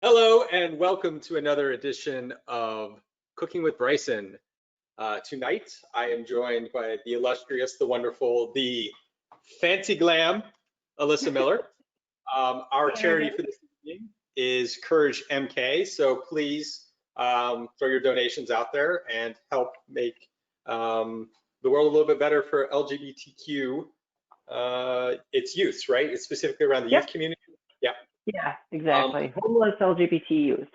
Hello and welcome to another edition of Cooking with Bryson. Tonight I am joined by the illustrious, the wonderful, the fancy glam, Alyssa Miller. Our charity for this evening is Courage MK, so please throw your donations out there and help make the world a little bit better for LGBTQ, its youth, right? It's specifically around the youth community. Yeah. Yeah, exactly. Homeless LGBT youth.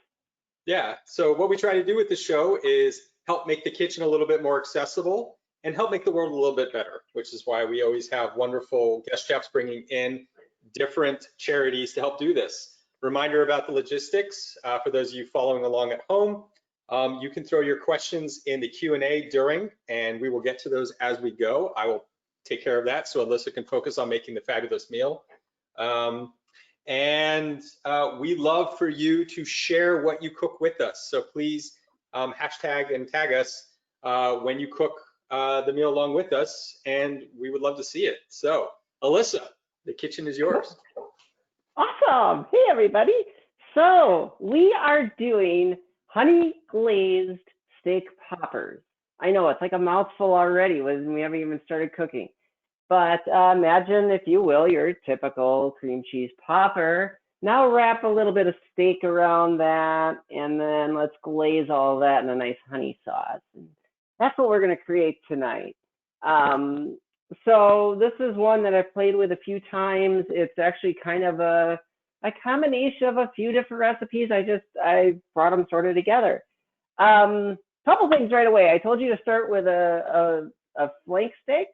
Yeah, so what we try to do with the show is help make the kitchen a little bit more accessible and help make the world a little bit better, which is why we always have wonderful guest chefs bringing in different charities to help do this. Reminder about the logistics for those of you following along at home. You can throw your questions in the Q&A during, and we will get to those as we go. I will take care of that so Alyssa can focus on making the fabulous meal. And we love for you to share what you cook with us. So please hashtag and tag us when you cook the meal along with us, and we would love to see it. So Alyssa, the kitchen is yours. Awesome. Hey, everybody. So we are doing honey glazed steak poppers. I know it's like a mouthful already when we haven't even started cooking. But imagine, if you will, your typical cream cheese popper. Now wrap a little bit of steak around that, and then let's glaze all that in a nice honey sauce. And that's what we're going to create tonight. So this is one that I've played with a few times. It's actually kind of a combination of a few different recipes. I brought them sort of together. Couple things right away. I told you to start with a flank steak.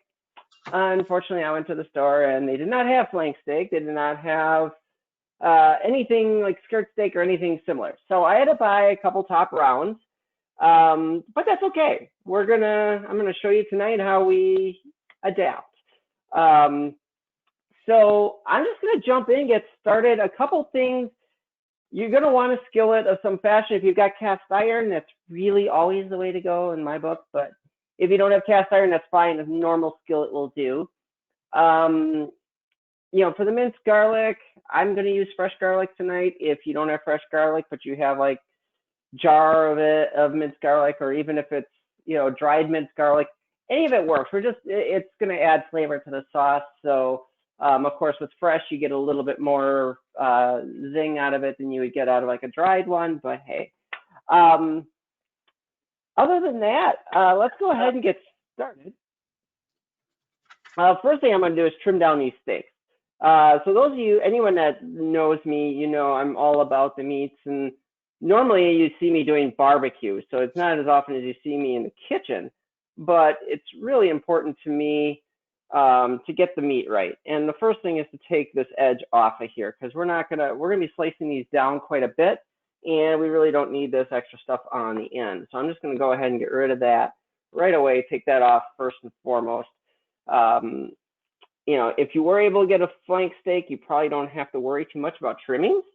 Unfortunately, I went to the store and they did not have flank steak. They did not have anything like skirt steak or anything similar. So I had to buy a couple top rounds, but that's okay. I'm gonna show you tonight how we adapt. So I'm just gonna jump in and get started. A couple things. You're gonna want a skillet of some fashion. If you've got cast iron, that's really always the way to go in my book, but if you don't have cast iron, that's fine. A normal skillet will do. For the minced garlic, I'm going to use fresh garlic tonight. If you don't have fresh garlic, but you have like jar of minced garlic, or even if it's dried minced garlic, any of it works. It's going to add flavor to the sauce. So of course, with fresh, you get a little bit more zing out of it than you would get out of like a dried one. But hey. Other than that, let's go ahead and get started. First thing I'm going to do is trim down these steaks. So those of you, anyone that knows me, I'm all about the meats. And normally you see me doing barbecue, so it's not as often as you see me in the kitchen. But it's really important to me to get the meat right. And the first thing is to take this edge off of here, because we're going to be slicing these down quite a bit. And we really don't need this extra stuff on the end. So I'm just going to go ahead and get rid of that right away. Take that off first and foremost. If you were able to get a flank steak, you probably don't have to worry too much about trimmings.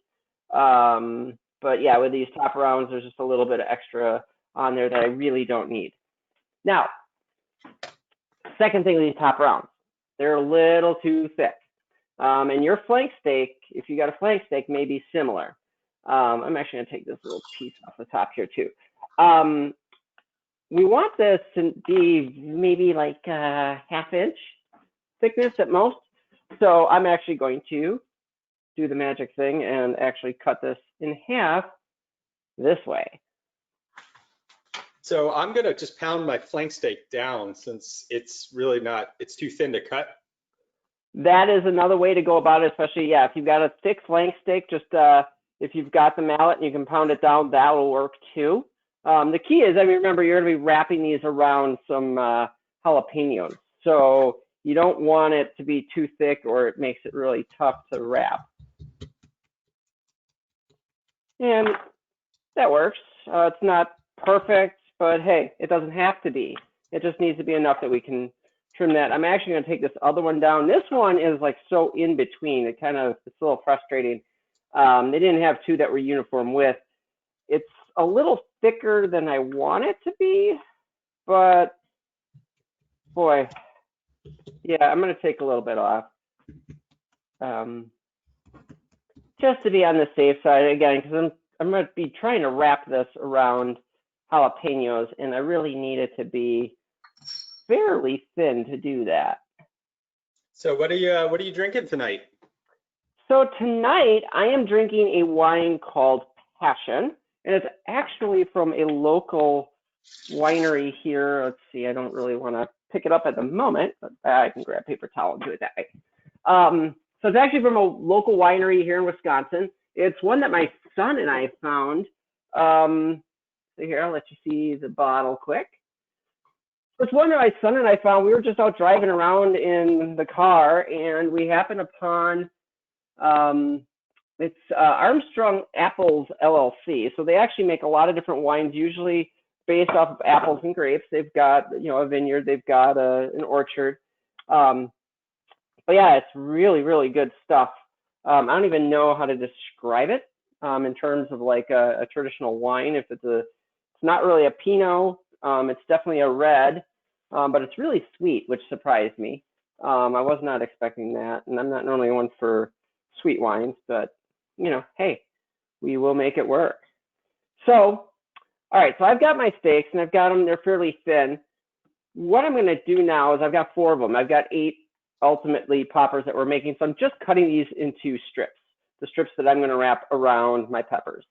But yeah, with these top rounds, there's just a little bit of extra on there that I really don't need. Now, second thing with these top rounds, they're a little too thick. And your flank steak, if you got a flank steak, may be similar. I'm actually going to take this little piece off the top here too. We want this to be maybe like a half-inch thickness at most. So I'm actually going to do the magic thing and actually cut this in half this way. So I'm going to just pound my flank steak down since it's too thin to cut. That is another way to go about it, especially, if you've got a thick flank steak, just if you've got the mallet and you can pound it down, that will work too. The key is, remember, you're going to be wrapping these around some jalapenos. So you don't want it to be too thick or it makes it really tough to wrap. And that works. It's not perfect, but hey, it doesn't have to be. It just needs to be enough that we can trim that. I'm actually going to take this other one down. This one is like so in between. It's a little frustrating. They didn't have two that were uniform width. It's a little thicker than I want it to be, but boy, yeah, I'm going to take a little bit off. Just to be on the safe side, again, because I'm going to be trying to wrap this around jalapenos, and I really need it to be fairly thin to do that. So what are you drinking tonight? So tonight I am drinking a wine called Passion, and it's actually from a local winery here. Let's see, I don't really want to pick it up at the moment, but I can grab paper towel and do it that way. So it's actually from a local winery here in Wisconsin. It's one that my son and I found. So here, I'll let you see the bottle quick. It's one that my son and I found. We were just out driving around in the car, and we happened upon it's Armstrong Apples LLC. So they actually make a lot of different wines, usually based off of apples and grapes. They've got, you know, a vineyard, they've got an orchard. But yeah, it's really, really good stuff. I don't even know how to describe it in terms of like a traditional wine. If it's not really a Pinot, it's definitely a red, but it's really sweet, which surprised me. I was not expecting that, and I'm not normally one for sweet wines, but you know, hey, we will make it work. So, all right, so I've got my steaks, and I've got them, they're fairly thin. What I'm gonna do now is I've got 4 of them. I've got 8 ultimately poppers that we're making, so I'm just cutting these into strips, the strips that I'm gonna wrap around my peppers.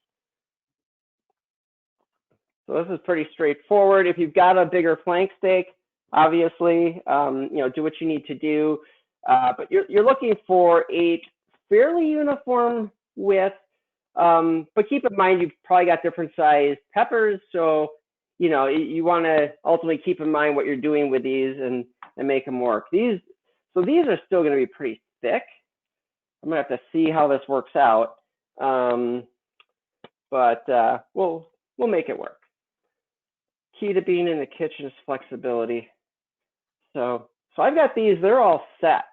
So this is pretty straightforward. If you've got a bigger flank steak, obviously, you know, do what you need to do, but you're looking for a fairly uniform width, but keep in mind you've probably got different sized peppers, so you know you want to ultimately keep in mind what you're doing with these and make them work. These are still going to be pretty thick. I'm gonna have to see how this works out, but we'll make it work. Key to being in the kitchen is flexibility. So I've got these, they're all set.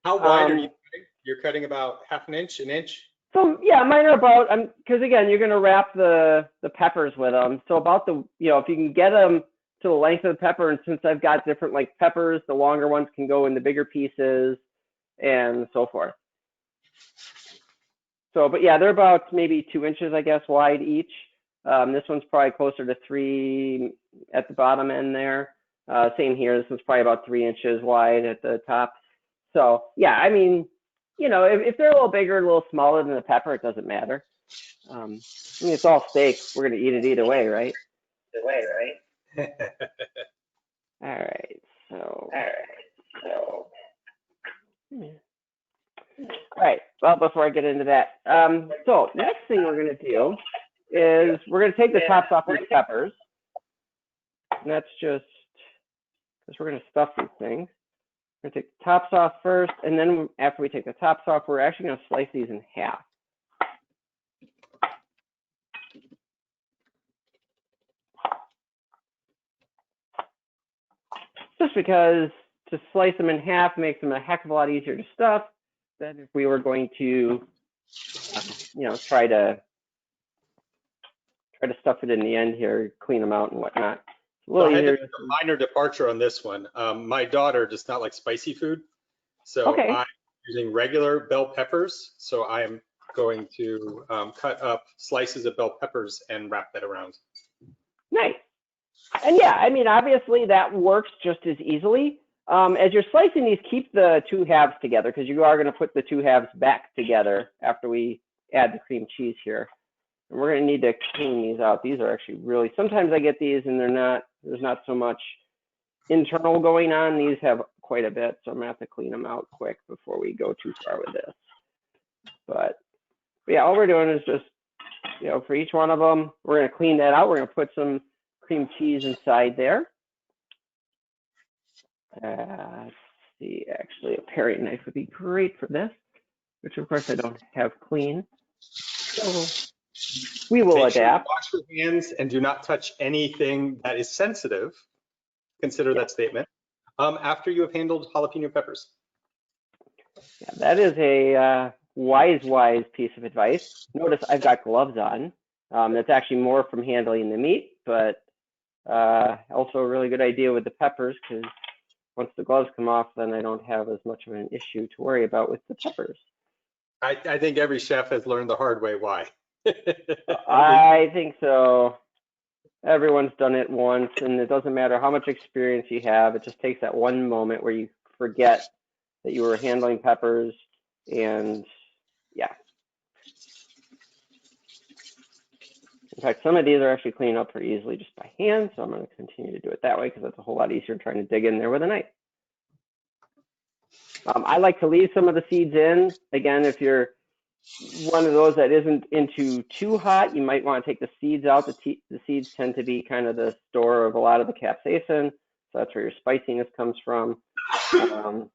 How wide are you cutting? You're cutting about half an inch, an inch? So yeah, mine are about, because again, you're gonna wrap the peppers with them. So about the, you know, if you can get them to the length of the pepper, and since I've got different like peppers, the longer ones can go in the bigger pieces and so forth. So, but yeah, they're about maybe 2 inches, I guess, wide each. This one's probably closer to 3 at the bottom end there. Same here, this one's probably about 3 inches wide at the top. So yeah, I mean, you know, if they're a little bigger, a little smaller than the pepper, it doesn't matter. I mean, it's all steak. We're gonna eat it either way, right? All right. So. All right. Well, before I get into that, so next thing we're gonna do is we're gonna take the tops off these peppers. And that's just because we're gonna stuff these things. We're gonna take the tops off first, and then after we take the tops off, we're actually gonna slice these in half. Just because to slice them in half makes them a heck of a lot easier to stuff than if we were going to, you know, try to stuff it in the end here, clean them out and whatnot. So I had to make a minor departure on this one. My daughter does not like spicy food, so okay. I'm using regular bell peppers. So I'm going to cut up slices of bell peppers and wrap that around. Nice. And yeah, I mean, obviously that works just as easily. As you're slicing these, keep the 2 halves together because you are going to put the 2 halves back together after we add the cream cheese here. And we're going to need to clean these out. These are actually really, sometimes I get these and there's not so much internal going on. These have quite a bit, so I'm going to have to clean them out quick before we go too far with this. But yeah, all we're doing is just, you know, for each one of them, we're going to clean that out. We're going to put some cream cheese inside there. Let's see, actually a paring knife would be great for this, which of course I don't have clean. So we will adapt. Wash your hands and do not touch anything that is sensitive. Consider that statement. After you have handled jalapeno peppers. Yeah, that is a wise piece of advice. Notice I've got gloves on. That's actually more from handling the meat, but also a really good idea with the peppers because once the gloves come off, then I don't have as much of an issue to worry about with the peppers. I think every chef has learned the hard way why. I think so. Everyone's done it once, and it doesn't matter how much experience you have. It just takes that one moment where you forget that you were handling peppers, and yeah. In fact, some of these are actually cleaned up pretty easily just by hand, so I'm going to continue to do it that way because it's a whole lot easier trying to dig in there with a knife. I like to leave some of the seeds in. Again, if you're one of those that isn't into too hot, you might want to take the seeds out. The seeds tend to be kind of the store of a lot of the capsaicin, so that's where your spiciness comes from. So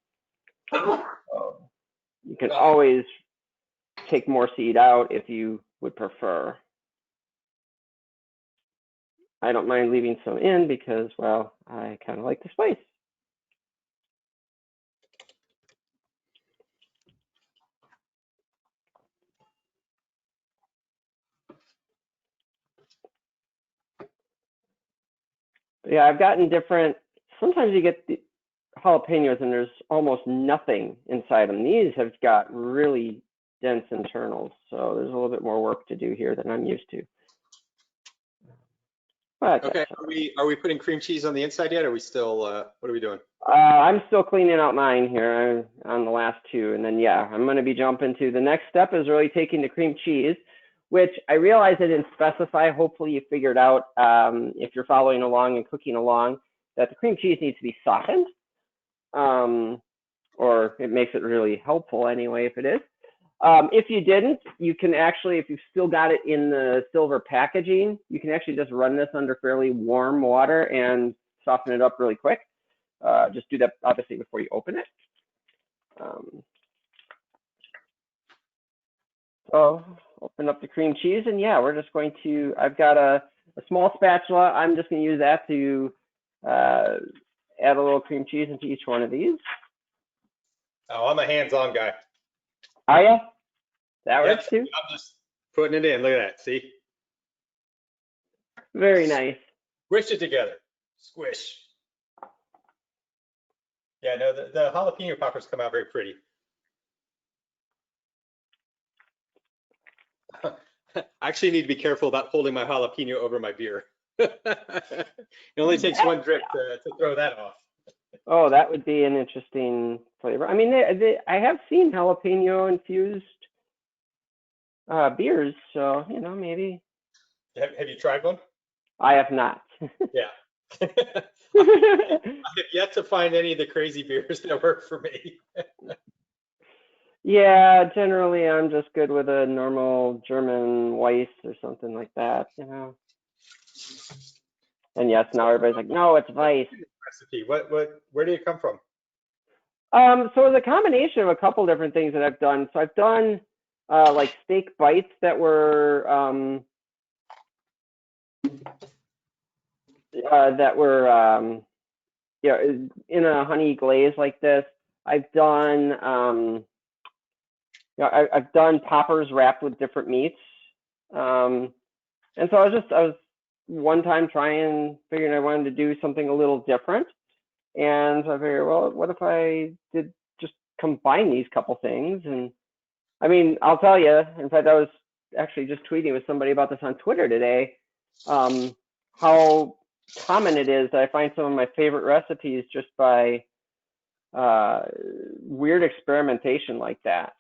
you can always take more seed out if you would prefer. I don't mind leaving some in because, well, I kind of like the spice. Yeah, I've gotten different, sometimes you get the jalapenos and there's almost nothing inside them. These have got really dense internals, so there's a little bit more work to do here than I'm used to. But Okay, are we putting cream cheese on the inside yet? Or are we still, what are we doing? I'm still cleaning out mine here. I'm on the last two, and then yeah, I'm going to be jumping to the next step is really taking the cream cheese, which I realize I didn't specify. Hopefully you figured out if you're following along and cooking along that the cream cheese needs to be softened, or it makes it really helpful anyway if it is. If you didn't, you can actually, if you've still got it in the silver packaging, you can actually just run this under fairly warm water and soften it up really quick. Just do that obviously before you open it. So open up the cream cheese, and yeah, we're just going to, I've got a small spatula. I'm just going to use that to add a little cream cheese into each one of these. Oh, I'm a hands-on guy. Are you? That works too? I'm just putting it in. Look at that. See? Very nice. Squish it together. Squish. Yeah, no, the jalapeno poppers come out very pretty. I actually need to be careful about holding my jalapeno over my beer. It only takes one drip to throw that off. Oh, that would be an interesting flavor. I mean, I have seen jalapeno infused beers, so you know, maybe. Have you tried one? I have not. Yeah. I have yet to find any of the crazy beers that work for me. Yeah, generally I'm just good with a normal German Weiss or something like that, you know. And yes, now everybody's like, no, it's Weiss. Recipe. Where do you come from? So it's a combination of a couple different things that I've done. So I've done like steak bites that were yeah, in a honey glaze like this. I've done I've done poppers wrapped with different meats. And so I was one time figuring I wanted to do something a little different. And so I figured, well, what if I did just combine these couple things? And I mean, I'll tell you, in fact, I was actually just tweeting with somebody about this on Twitter today, how common it is that I find some of my favorite recipes just by weird experimentation like that.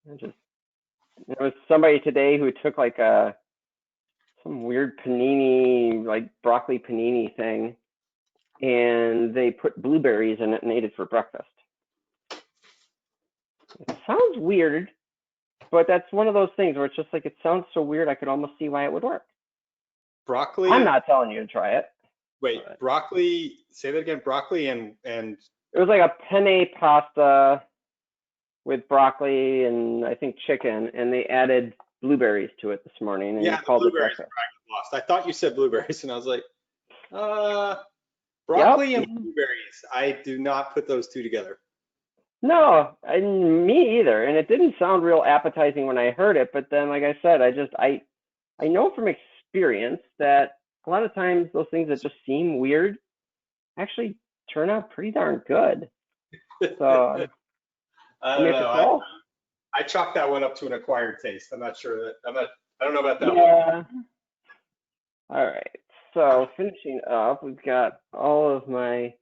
There was somebody today who took like some weird panini, like broccoli panini thing, and they put blueberries in it and ate it for breakfast. It sounds weird, but that's one of those things where it's just like, it sounds so weird, I could almost see why it would work. Broccoli? I'm not telling you to try it. Wait, but broccoli, say that again, broccoli and it was like a penne pasta with broccoli and I think chicken, and they added blueberries to it this morning, and yeah, they called it breakfast. Lost. I thought you said blueberries, and I was like, broccoli and blueberries. I do not put those two together. No, me either. And it didn't sound real appetizing when I heard it, but then, like I said, I know from experience that a lot of times those things that just seem weird actually turn out pretty darn good. So I don't know. I chalk that one up to an acquired taste. I'm not sure that I don't know about that one. Yeah. All right. So finishing up, we've got all of my,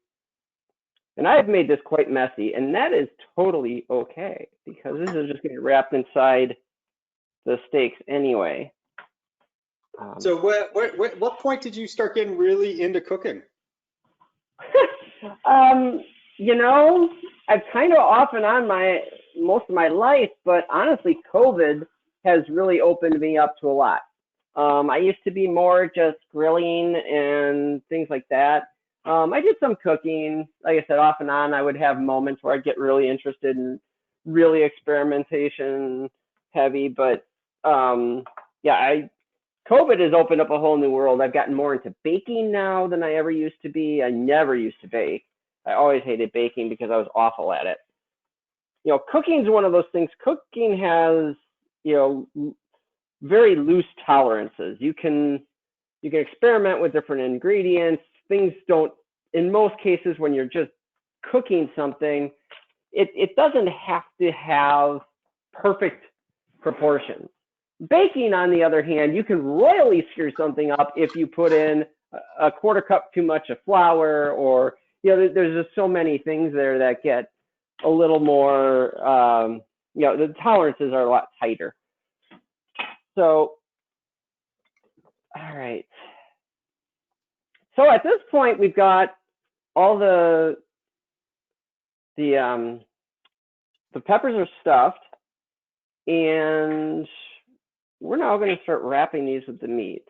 and I've made this quite messy, and that is totally okay because this is just going to be wrapped inside the steaks anyway. So what point did you start getting really into cooking? You know, I've kind of off and on most of my life, but honestly, COVID has really opened me up to a lot. I used to be more just grilling and things like that. I did some cooking. Like I said, off and on, I would have moments where I'd get really interested in really experimentation heavy. But yeah, COVID has opened up a whole new world. I've gotten more into baking now than I ever used to be. I never used to bake. I always hated baking because I was awful at it. You know, cooking is one of those things. Cooking has, you know, very loose tolerances. You can experiment with different ingredients. Things don't, in most cases, when you're just cooking something, it doesn't have to have perfect proportions. Baking, on the other hand, you can royally screw something up if you put in a quarter cup too much of flour, or, you know, there's just so many things there that get a little more, you know, the tolerances are a lot tighter. So, all right. So at this point, we've got all the peppers are stuffed, and we're now going to start wrapping these with the meat.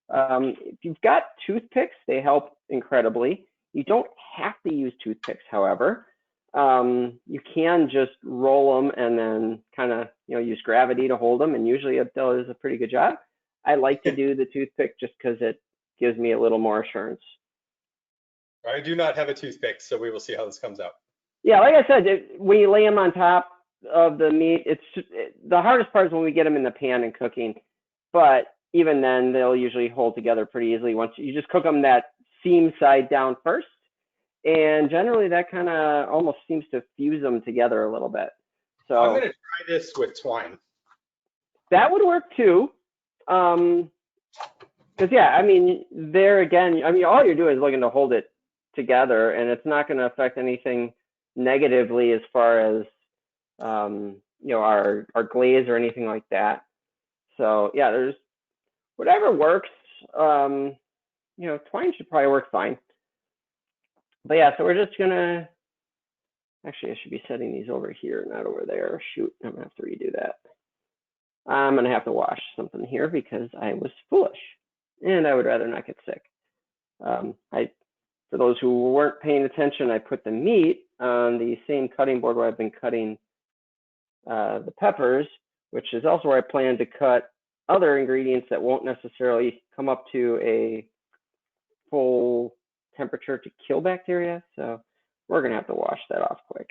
If you've got toothpicks, they help incredibly. You don't have to use toothpicks, however. You can just roll them and then kind of, you know, use gravity to hold them, and usually it does a pretty good job. I like to do the toothpick just because it gives me a little more assurance. I do not have a toothpick, so we will see how this comes out. Yeah, like I said, when you lay them on top of the meat, the hardest part is when we get them in the pan and cooking. But even then, they'll usually hold together pretty easily once you just cook them that seam side down first. And generally, that kind of almost seems to fuse them together a little bit. So I'm going to try this with twine. That would work too. Because, yeah, I mean, there again, I mean, all you're doing is looking to hold it together, and it's not going to affect anything negatively as far as, you know, our glaze or anything like that. So, yeah, there's whatever works. You know, twine should probably work fine. But yeah, so we're just gonna, actually I should be setting these over here, not over there. Shoot, I'm gonna have to redo that. I'm gonna have to wash something here because I was foolish and I would rather not get sick. For those who weren't paying attention, I put the meat on the same cutting board where I've been cutting the peppers, which is also where I plan to cut other ingredients that won't necessarily come up to a full temperature to kill bacteria. So we're gonna have to wash that off quick.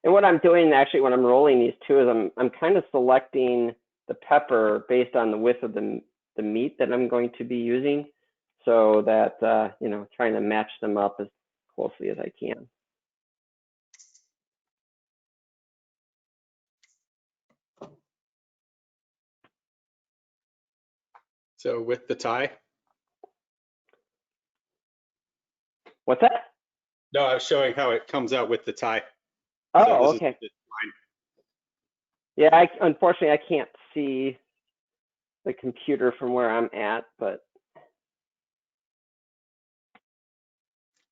And what I'm doing actually when I'm rolling these too is I'm kind of selecting the pepper based on the width of the meat that I'm going to be using, so that you know, trying to match them up as closely as I can. So with the tie? What's that? No, I was showing how it comes out with the tie. Oh, so okay. Yeah, unfortunately I can't see the computer from where I'm at, but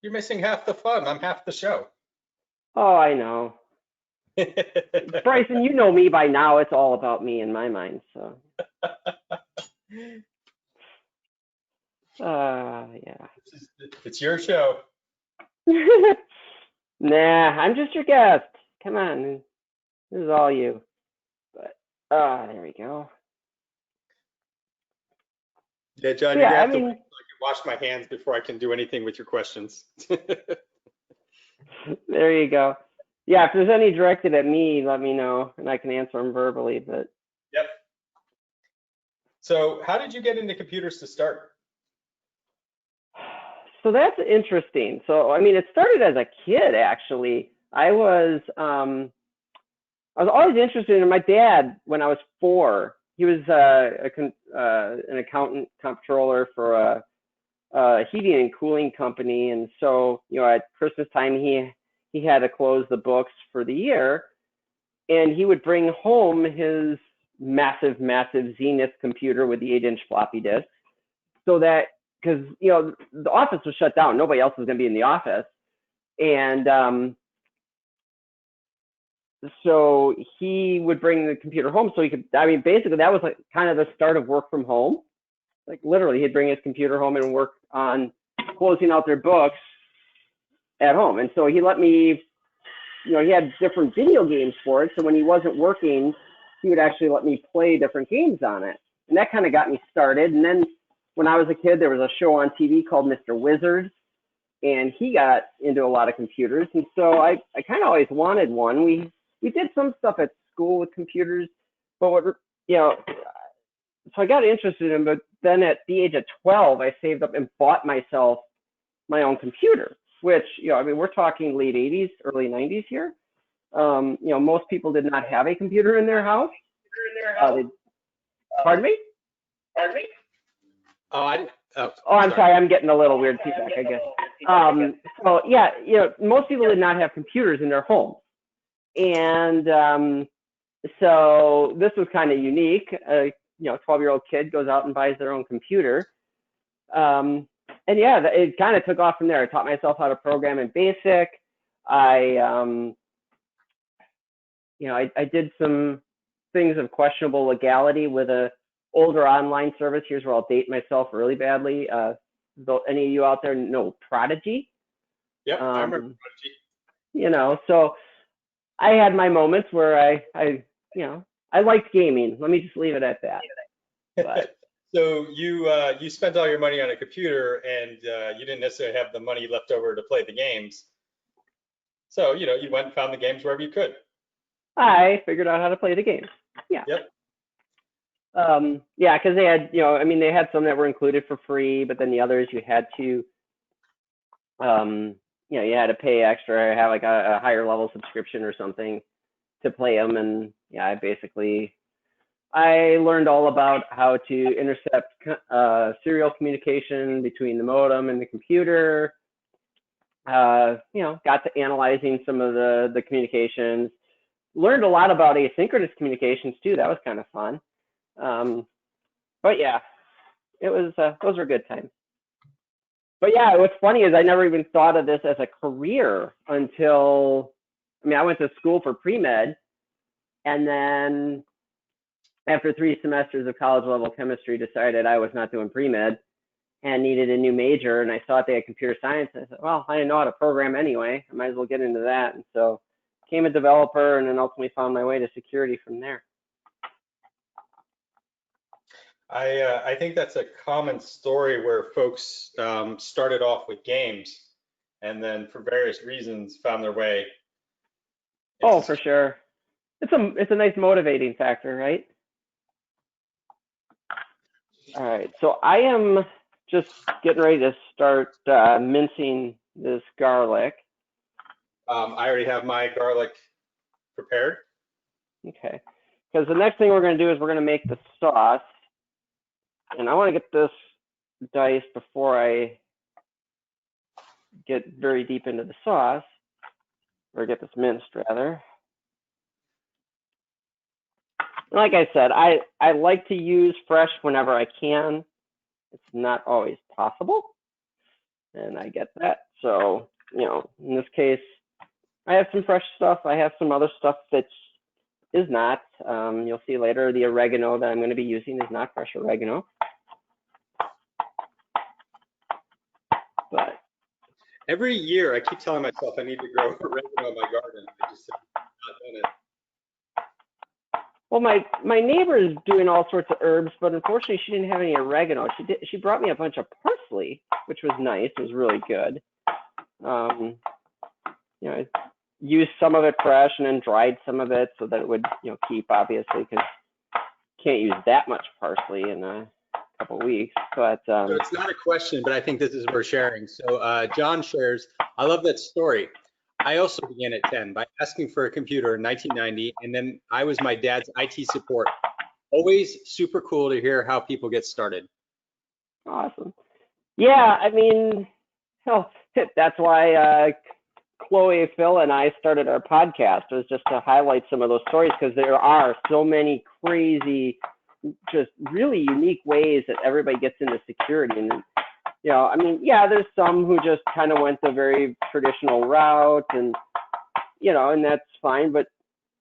you're missing half the fun. I'm half the show. Oh, I know. Bryson, you know me by now. It's all about me in my mind. So, yeah. It's your show. Nah, I'm just your guest. Come on, this is all you. But there we go. Yeah, John, you're gonna have to wait until I can wash my hands before I can do anything with your questions. There you go. Yeah, if there's any directed at me, let me know, and I can answer them verbally. But Yep. So how did you get into computers to start? so that's interesting. So I mean, it started as a kid actually. I was always interested in my dad when I was 4. He was an accountant comptroller for a heating and cooling company, and so at Christmas time he had to close the books for the year, and he would bring home his massive Zenith computer with the 8-inch floppy disk, so that because the office was shut down, nobody else was going to be in the office, and so he would bring the computer home so he could, I mean, basically that was like kind of the start of work from home. Like literally he'd bring his computer home and work on closing out their books at home. And so he let me, he had different video games for it. So when he wasn't working, he would actually let me play different games on it. And that kind of got me started. And then when I was a kid, there was a show on TV called Mr. Wizard, and he got into a lot of computers. And so I kind of always wanted one. We did some stuff at school with computers, but so I got interested in, but then at the age of 12, I saved up and bought myself my own computer, which, I mean, we're talking late 80s, early 90s here. Most people did not have a computer in their house. Pardon me? I'm sorry. I'm getting a little weird feedback, I guess. So yeah, most people did not have computers in their homes. And so this was kind of unique. A 12-year-old kid goes out and buys their own computer. And yeah, it kind of took off from there. I taught myself how to program in BASIC. I did some things of questionable legality with a older online service. Here's where I'll date myself really badly. Any of you out there know Prodigy? Yep, I remember Prodigy. So I had my moments where I liked gaming. Let me just leave it at that. But, so you spent all your money on a computer, and you didn't necessarily have the money left over to play the games. So you went and found the games wherever you could. I figured out how to play the games. Yeah. Yep. Yeah, because they had, they had some that were included for free, but then the others you had to, you had to pay extra, or have like a higher level subscription or something to play them. And yeah, I learned all about how to intercept serial communication between the modem and the computer. Got to analyzing some of the communications. Learned a lot about asynchronous communications too. That was kind of fun. But yeah, it was those were good times. But yeah, what's funny is I never even thought of this as a career until, I went to school for pre-med, and then after 3 semesters of college level chemistry, decided I was not doing pre-med and needed a new major. And I thought they had computer science. I said, well, I didn't know how to program anyway. I might as well get into that. And so became a developer, and then ultimately found my way to security from there. I think that's a common story where folks started off with games and then for various reasons found their way. Oh, for sure. It's a nice motivating factor, right? All right, so I am just getting ready to start mincing this garlic. I already have my garlic prepared. Okay, because the next thing we're going to do is we're going to make the sauce. And I want to get this diced before I get very deep into the sauce, or get this minced rather. Like I said, I like to use fresh whenever I can. It's not always possible, and I get that. So, in this case, I have some fresh stuff. I have some other stuff that is not. You'll see later the oregano that I'm going to be using is not fresh oregano. But every year I keep telling myself I need to grow oregano in my garden. I just have not done it. Well, my neighbor is doing all sorts of herbs, but unfortunately she didn't have any oregano. She brought me a bunch of parsley, which was nice. It was really good. used some of it fresh and then dried some of it so that it would, keep, obviously, because can't use that much parsley in a couple weeks. But So it's not a question, but I think this is worth sharing. So John shares, I love that story. I also began at 10 by asking for a computer in 1990, and then I was my dad's IT support. Always super cool to hear how people get started. Awesome. Yeah, I mean, hell, that's why Chloe, Phil, and I started our podcast, was just to highlight some of those stories, because there are so many crazy, just really unique ways that everybody gets into security. And, I mean, yeah, there's some who just kind of went the very traditional route, and, and that's fine. But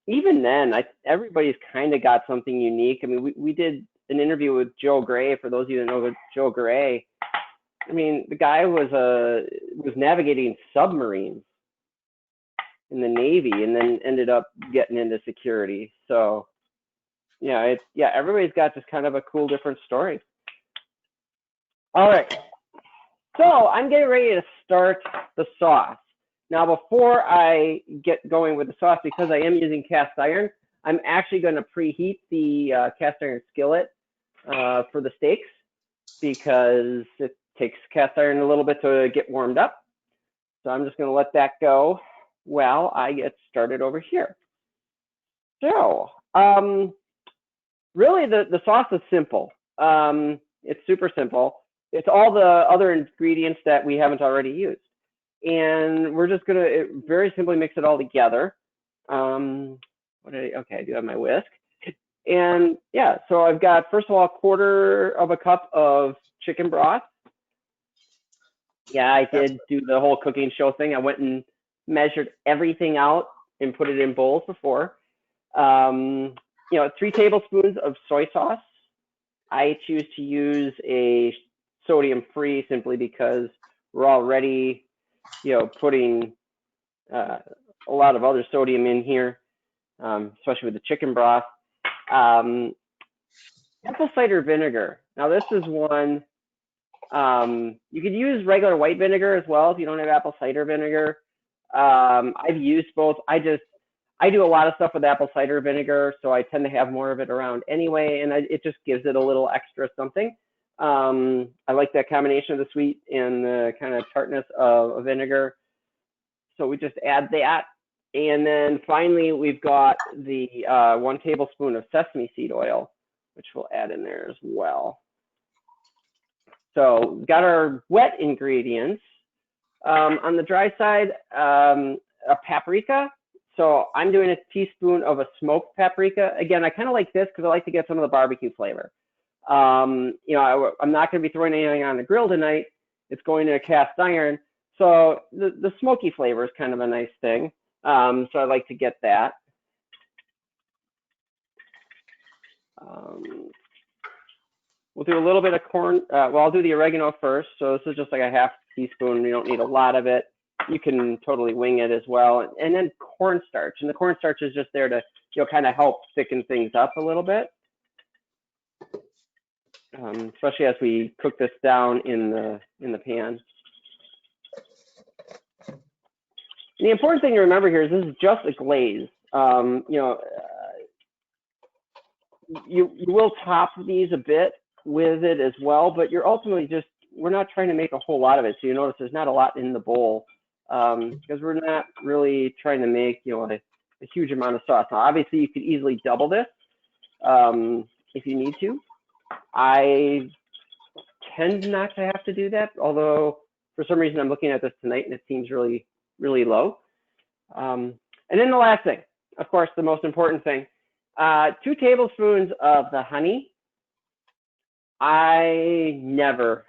even then, everybody's kind of got something unique. I mean, we did an interview with Joe Gray. For those of you that know Joe Gray, I mean, the guy was navigating submarines in the Navy, and then ended up getting into security. So, everybody's got just kind of a cool, different story. All right, so I'm getting ready to start the sauce. Now, before I get going with the sauce, because I am using cast iron, I'm actually going to preheat the cast iron skillet for the steaks, because it takes cast iron a little bit to get warmed up. So I'm just going to let that go while I get started over here. So really the sauce is simple. It's super simple. It's all the other ingredients that we haven't already used. And we're just going to very simply mix it all together. Okay, I do have my whisk. And yeah, so I've got, first of all, 1/4 cup of chicken broth. Yeah, I did do the whole cooking show thing. I went and measured everything out and put it in bowls before. 3 tablespoons of soy sauce. I choose to use a sodium-free simply because we're already, putting a lot of other sodium in here, especially with the chicken broth. Apple cider vinegar. Now this is one, you could use regular white vinegar as well if you don't have apple cider vinegar. I've used both. I do a lot of stuff with apple cider vinegar, so I tend to have more of it around anyway, and it just gives it a little extra something. I like that combination of the sweet and the kind of tartness of vinegar. So we just add that. And then finally, we've got the 1 tablespoon of sesame seed oil, which we'll add in there as well. So we've got our wet ingredients. On the dry side, a paprika. So I'm doing a teaspoon of a smoked paprika. Again, I kind of like this because I like to get some of the barbecue flavor. I'm not going to be throwing anything on the grill tonight. It's going to a cast iron. So the smoky flavor is kind of a nice thing. So I like to get that. We'll do a little bit of I'll do the oregano first. So this is just like a 1/2 teaspoon. You don't need a lot of it. You can totally wing it as well. And then cornstarch. And the cornstarch is just there to, kind of help thicken things up a little bit. Especially as we cook this down in the pan. And the important thing to remember here is this is just a glaze. You will top these a bit with it as well, but you're ultimately we're not trying to make a whole lot of it. So you notice there's not a lot in the bowl because we're not really trying to make, a huge amount of sauce. Now, obviously you could easily double this if you need to. I tend not to have to do that, although for some reason I'm looking at this tonight and it seems really, really low. And then the last thing, of course, the most important thing, 2 tablespoons of the honey. I never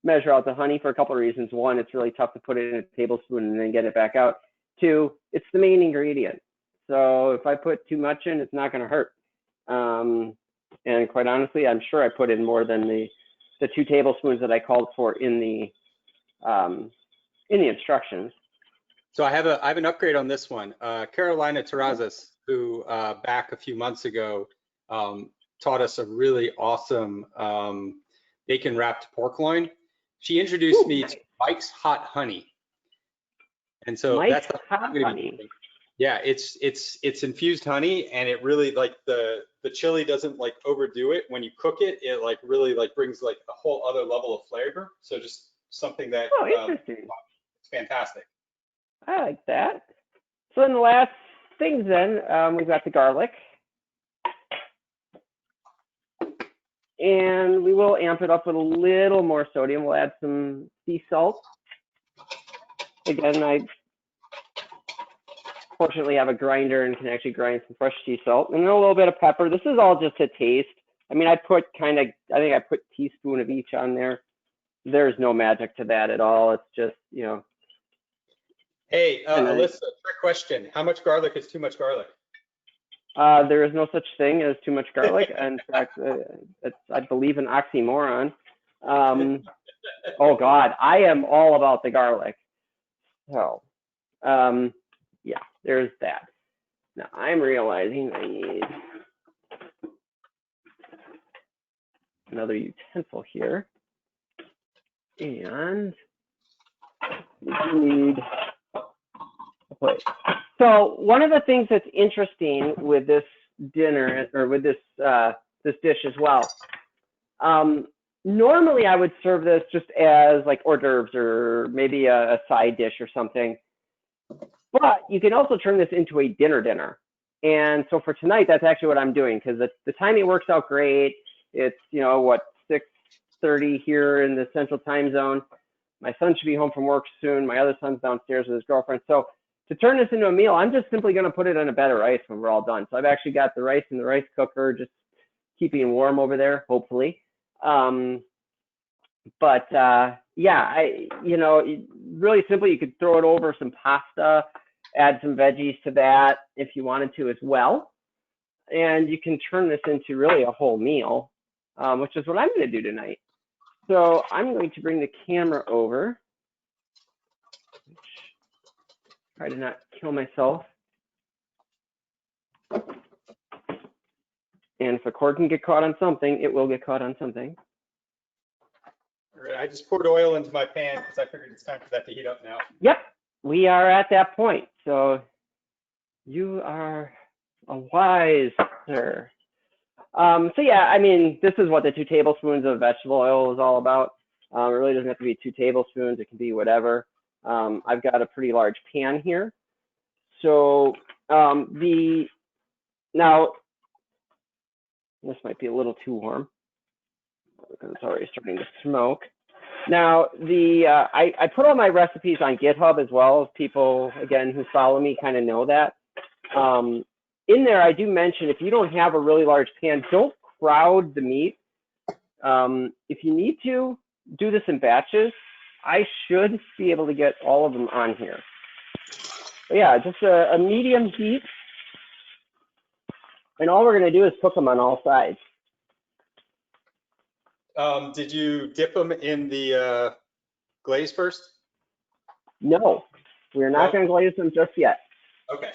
measure out the honey for a couple of reasons. 1, it's really tough to put it in a tablespoon and then get it back out. 2, it's the main ingredient. So if I put too much in, it's not going to hurt. And quite honestly, I'm sure I put in more than the 2 tablespoons that I called for in the instructions. So I have an upgrade on this one. Carolina Terrazas, who back a few months ago taught us a really awesome bacon wrapped pork loin. She introduced me to Mike's Hot Honey. And so Mike's that's the Hot Honey. Yeah, it's infused honey, and it really like the chili doesn't like overdo it. When you cook it, it like really like brings like a whole other level of flavor. So just something that Oh, interesting. it's fantastic. I like that. So then the last things then, we've got the garlic. And we will amp it up with a little more sodium. We'll add some sea salt. Again, I fortunately have a grinder and can actually grind some fresh sea salt. And then a little bit of pepper. This is all just a taste. I mean, I put I think I put a teaspoon of each on there. There's no magic to that at all. It's just, you know. Hey, Alyssa, trick question. How much garlic is too much garlic? There is no such thing as too much garlic. In fact, it's, I believe, an oxymoron. Oh God, I am all about the garlic. So, yeah, there's that. Now I'm realizing I need another utensil here, and we need a plate. So one of the things that's interesting with this dinner, or with this this dish as well, normally I would serve this just as like hors d'oeuvres or maybe a side dish or something. But you can also turn this into a dinner. And so for tonight, that's actually what I'm doing, because the timing works out great. It's, you know, what, 6:30 here in the central time zone. My son should be home from work soon. My other son's downstairs with his girlfriend. So to turn this into a meal, I'm just simply going to put it on a bed of rice when we're all done. So I've actually got the rice in the rice cooker, just keeping it warm over there, hopefully. But yeah, you know, really simply, you could throw it over some pasta, add some veggies to that if you wanted to as well. And you can turn this into really a whole meal, which is what I'm going to do tonight. So I'm going to bring the camera over. Try to not kill myself. And if a cord can get caught on something, it will get caught on something. All right, I just poured oil into my pan because I figured it's time for that to heat up now. Yep, we are at that point. So you are a wise sir. So yeah, I mean, this is what the 2 tablespoons of vegetable oil is all about. It really doesn't have to be 2 tablespoons. It can be whatever. I've got a pretty large pan here. So now this might be a little too warm because it's already starting to smoke. Now I put all my recipes on GitHub as well. People, again, who follow me kind of know that. In there, I do mention, if you don't have a really large pan, don't crowd the meat. If you need to, do this in batches. I should be able to get all of them on here. But yeah, just a medium heat. And all we're going to do is cook them on all sides. Did you dip them in the glaze first? No, we're not going to glaze them just yet. Okay.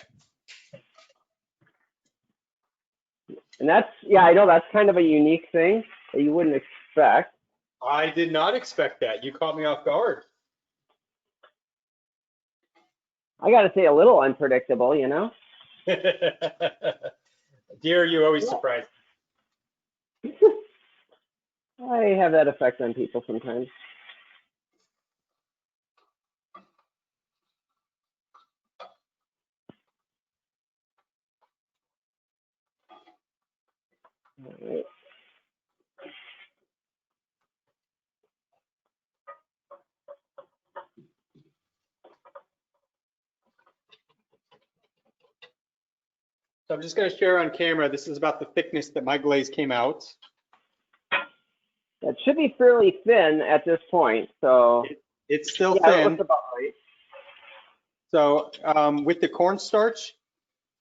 And that's, yeah, I know that's kind of a unique thing that you wouldn't expect. I did not expect that. You caught me off guard. I got to say, a little unpredictable, you know? Dear, you always surprise me. I have that effect on people sometimes. All right. So I'm just going to share on camera. This is about the thickness that my glaze came out. That should be fairly thin at this point. So it's still yeah, thin. it looks about right. So with the cornstarch,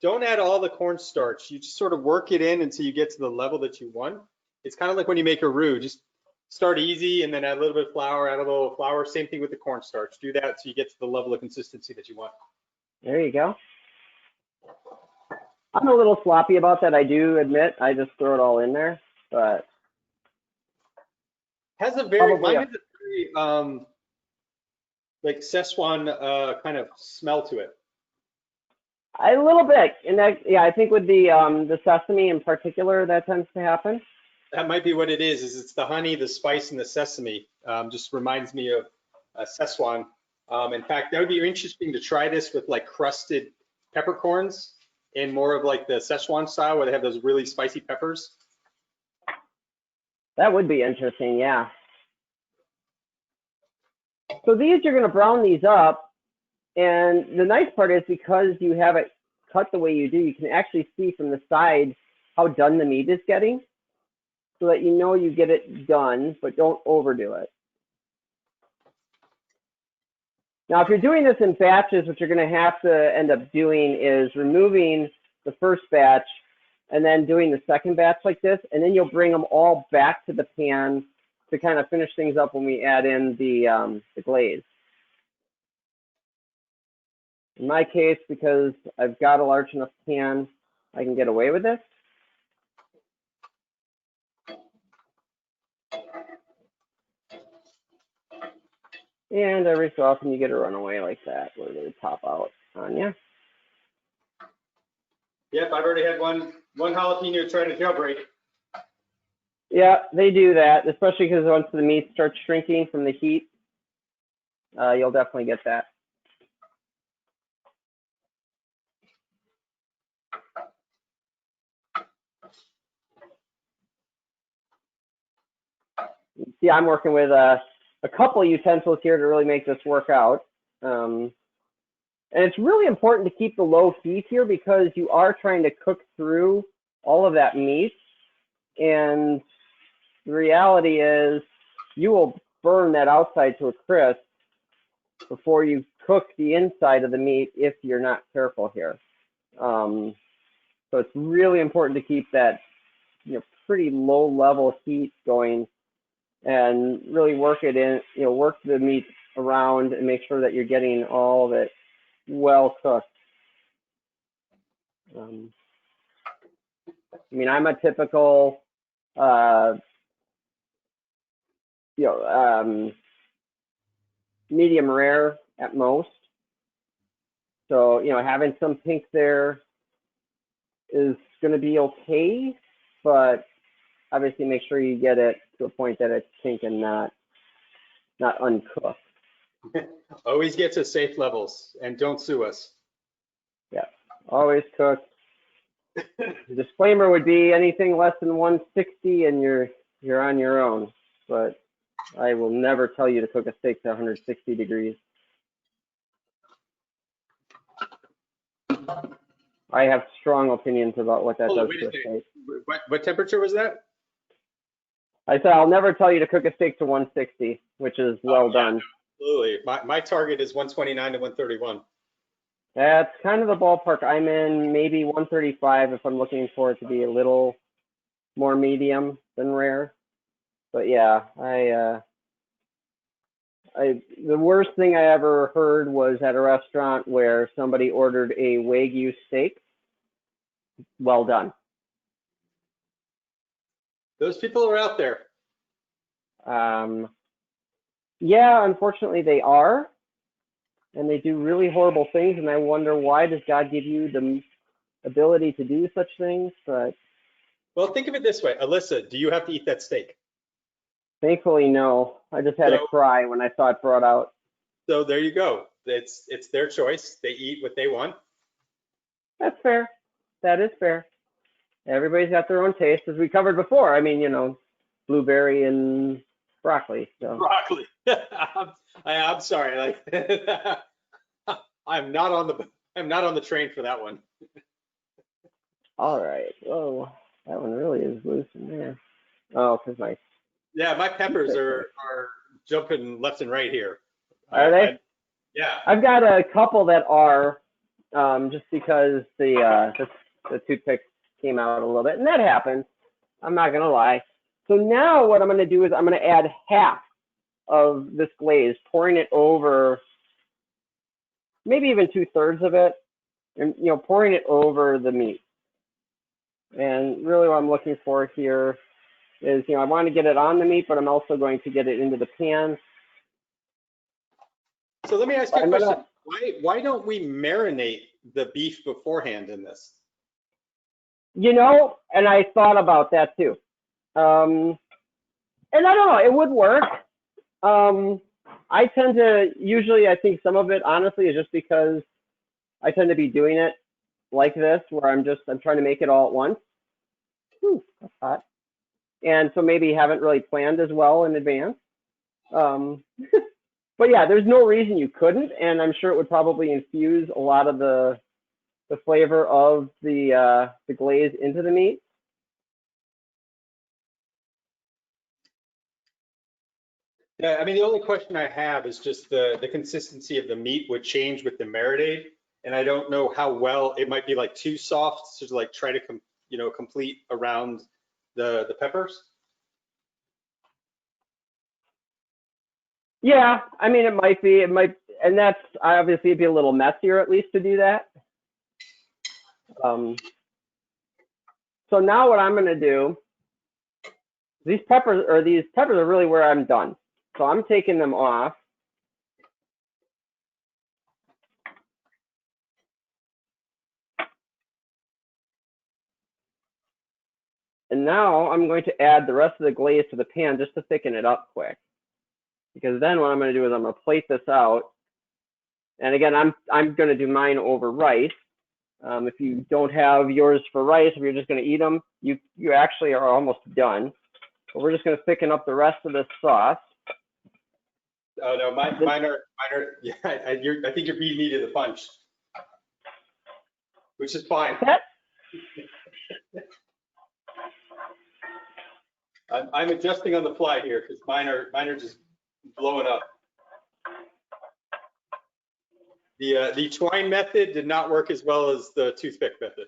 don't add all the cornstarch. You just sort of work it in until you get to the level that you want. It's kind of like when you make a roux. Just start easy and then add a little bit of flour, add a little flour. Same thing with the cornstarch. Do that so you get to the level of consistency that you want. There you go. I'm a little sloppy about that, I do admit. I just throw it all in there, but has a very, mine has a very like Szechuan kind of smell to it. A little bit, and that, yeah, I think with the sesame in particular, that tends to happen. That might be what it is it's the honey, the spice, and the sesame. Just reminds me of Szechuan. In fact, that would be interesting to try this with like crusted peppercorns and more of like the Szechuan style where they have those really spicy peppers. That would be interesting, yeah. So these, you're going to brown these up. And the nice part is because you have it cut the way you do, you can actually see from the side how done the meat is getting so that you know you get it done, but don't overdo it. Now, if you're doing this in batches, what you're going to have to end up doing is removing the first batch and then doing the second batch like this, and then you'll bring them all back to the pan to kind of finish things up when we add in the glaze. In my case, because I've got a large enough pan, I can get away with this. And every so often you get a runaway like that where they pop out on you. Yep, I've already had one jalapeno try to jailbreak. Yeah, they do that, especially because once the meat starts shrinking from the heat, you'll definitely get that. See, I'm working with a couple of utensils here to really make this work out. And it's really important to keep the low heat here because you are trying to cook through all of that meat. And the reality is you will burn that outside to a crisp before you cook the inside of the meat if you're not careful here. So it's really important to keep that pretty low level heat going and really work it in, work the meat around and make sure that you're getting all of it well cooked. I mean, I'm a typical, medium rare at most. So, having some pink there is going to be okay, but obviously make sure you get it to a point that it's pink and not uncooked. Always get to safe levels and don't sue us. Yeah, always cook. The disclaimer would be anything less than 160 and you're on your own, but I will never tell you to cook a steak to 160 degrees. I have strong opinions about what that does to a steak. What temperature was that? I said I'll never tell you to cook a steak to 160, which is well done. Absolutely. My target is 129 to 131. That's kind of the ballpark I'm in, maybe 135 if I'm looking for it to be a little more medium than rare. But yeah, the worst thing I ever heard was at a restaurant where somebody ordered a Wagyu steak. Well done. Those people are out there. Yeah, unfortunately they are. And they do really horrible things. And I wonder, why does God give you the ability to do such things? But well, think of it this way. Alyssa, do you have to eat that steak? Thankfully, no. I just had to cry when I saw it brought out. So there you go. It's their choice. They eat what they want. That's fair. That is fair. Everybody's got their own taste, as we covered before. I mean, blueberry and broccoli. So. Broccoli. I'm sorry. Like I'm not on the train for that one. All right. Whoa, that one really is loose in there. Oh, because my peppers are jumping left and right here. Are they? Yeah. I've got a couple that are, just because the toothpick came out a little bit, and that happens. I'm not gonna lie. So now what I'm gonna do is I'm gonna add half of this glaze, pouring it over, maybe even 2/3 of it, and pouring it over the meat. And really what I'm looking for here is, I want to get it on the meat, but I'm also going to get it into the pan. So let me ask you a question. Why don't we marinate the beef beforehand in this? You know, and I thought about that too. And I don't know, it would work. I tend to, usually I think some of it honestly is just because I tend to be doing it like this, where I'm trying to make it all at once. Ooh, that's hot. And so maybe haven't really planned as well in advance. But yeah, there's no reason you couldn't, and I'm sure it would probably infuse a lot of the flavor of the glaze into the meat. Yeah, I mean, the only question I have is just the consistency of the meat would change with the marinade, and I don't know how well it might be like too soft to like try to complete around the peppers. Yeah, I mean, it might, and that's obviously it'd be a little messier at least to do that. So now what I'm gonna do, these peppers are really where I'm done. So I'm taking them off. And now I'm going to add the rest of the glaze to the pan just to thicken it up quick. Because then what I'm going to do is I'm going to plate this out. And again, I'm going to do mine over rice. If you don't have yours for rice, if you're just going to eat them, you actually are almost done. But we're just going to thicken up the rest of this sauce. Oh no, mine are. Yeah, I think you're beating me to the punch, which is fine. I'm adjusting on the fly here because mine are just blowing up. The twine method did not work as well as the toothpick method.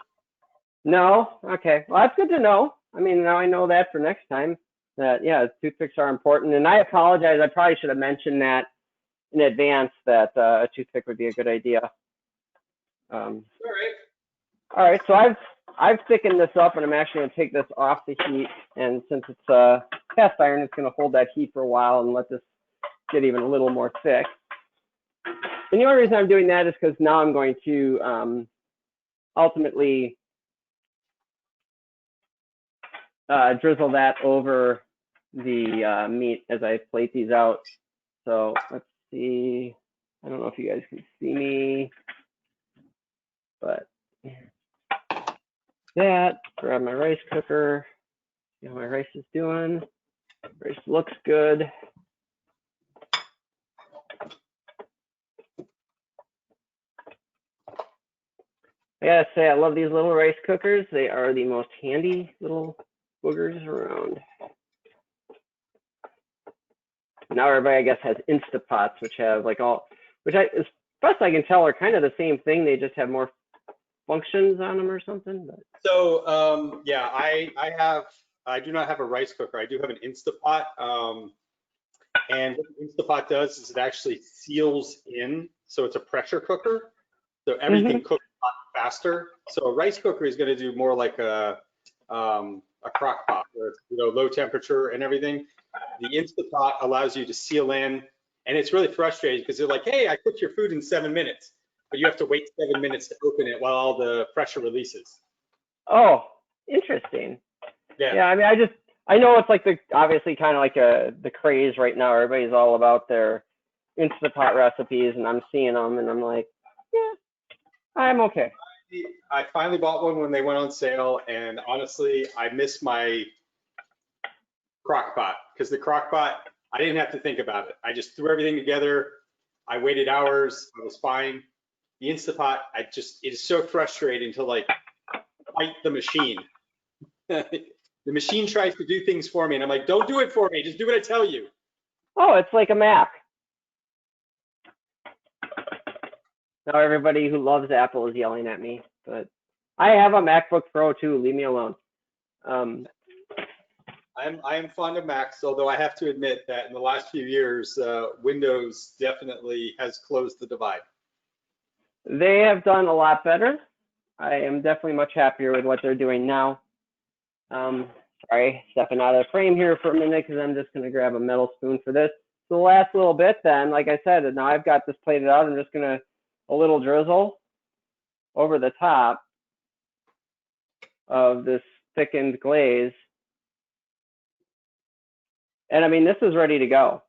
No, okay. Well, that's good to know. I mean, now I know that for next time. That yeah, toothpicks are important. And I apologize. I probably should have mentioned that in advance that a toothpick would be a good idea. All right. So I've thickened this up, and I'm actually going to take this off the heat. And since it's cast iron, it's going to hold that heat for a while and let this get even a little more thick. And the only reason I'm doing that is because now I'm going to ultimately drizzle that over the meat as I plate these out. So let's see. I don't know if you guys can see me, but that, grab my rice cooker, see how my rice is doing. Rice looks good. I gotta say, I love these little rice cookers. They are the most handy little boogers around. Now everybody, I guess, has Instapots, which have like as best I can tell, are kind of the same thing. They just have more functions on them or something. But. So yeah, I do not have a rice cooker. I do have an Instapot. And what the Instapot does is it actually seals in, so it's a pressure cooker. So everything cooks a lot faster. So a rice cooker is going to do more like a crock pot, where it's low temperature and everything. The Instapot allows you to seal in, and it's really frustrating because they're like, hey, I cooked your food in 7 minutes, but you have to wait 7 minutes to open it while all the pressure releases. Oh, interesting. Yeah, I mean, I know it's like obviously kind of like the craze right now. Everybody's all about their Instapot recipes, and I'm seeing them, and I'm like, yeah, I'm okay. I finally bought one when they went on sale, and honestly, I miss my crock pot because the crock pot, I didn't have to think about it. I just threw everything together. I waited hours. I was fine. The Instapot, it is so frustrating to like fight the machine. The machine tries to do things for me, and I'm like, don't do it for me. Just do what I tell you. Oh, it's like a Mac. Now everybody who loves Apple is yelling at me, but I have a MacBook Pro too. Leave me alone. I am fond of Macs, although I have to admit that in the last few years, Windows definitely has closed the divide. They have done a lot better. I am definitely much happier with what they're doing now. Sorry, stepping out of the frame here for a minute because I'm just going to grab a metal spoon for this. So the last little bit then, like I said, now I've got this plated out. I'm just going to a little drizzle. over the top of this thickened glaze. And I mean, this is ready to go.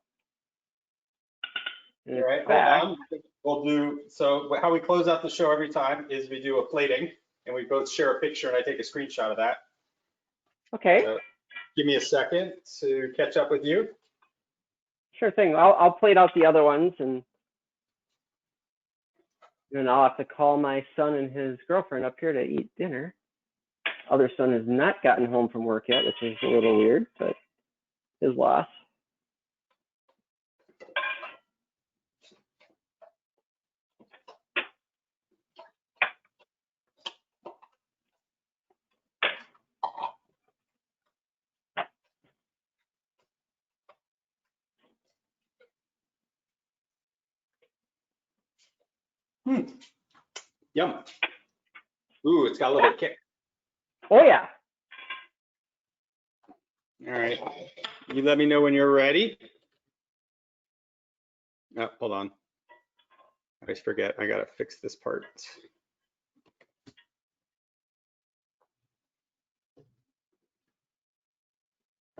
All right, hold on. We'll do, so how we close out the show every time is we do a plating and we both share a picture and I take a screenshot of that. Okay. So give me a second to catch up with you. Sure thing. I'll plate out the other ones, and then I'll have to call my son and his girlfriend up here to eat dinner. Other son has not gotten home from work yet, which is a little weird, but his loss. Yum. Ooh, it's got a little bit of kick. Oh yeah. All right. You let me know when you're ready. Oh, hold on. I always forget. I gotta fix this part.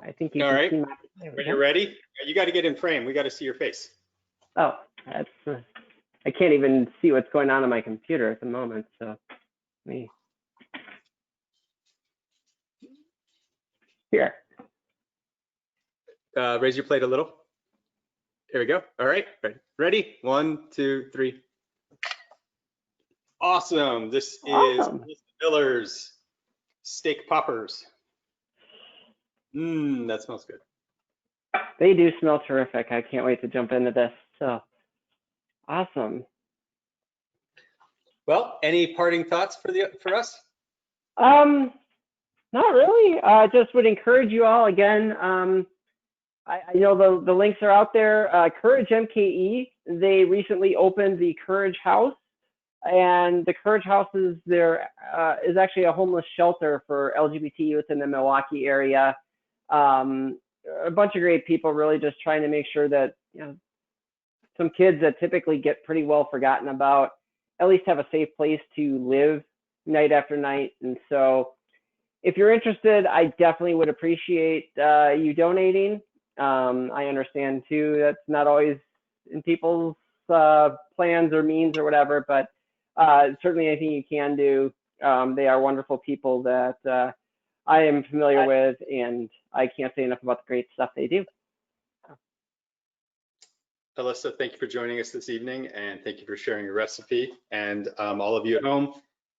I think you All can right. see my. When you're ready, you got to get in frame. We got to see your face. Oh, that's. I can't even see what's going on my computer at the moment. So, me. Here. Raise your plate a little. Here we go. All right. Ready? 1, 2, 3. Awesome. This Awesome. is Miller's steak poppers. That smells good. They do smell terrific. I can't wait to jump into this. So, awesome. Well, any parting thoughts for us? Not really. Just would encourage you all again. I know the links are out there. Courage MKE. They recently opened the Courage House, and the Courage House is is actually a homeless shelter for LGBT youth in the Milwaukee area. A bunch of great people, really just trying to make sure that some kids that typically get pretty well forgotten about at least have a safe place to live night after night. And so, if you're interested, I definitely would appreciate you donating. I understand too that's not always in people's plans or means or whatever, but certainly anything you can do. They are wonderful people that I am familiar with, and I can't say enough about the great stuff they do. Alyssa, thank you for joining us this evening, and thank you for sharing your recipe. And all of you at home,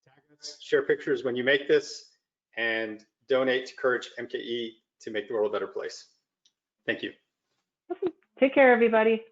tag us, share pictures when you make this, and donate to Courage MKE to make the world a better place. Thank you. Take care, everybody.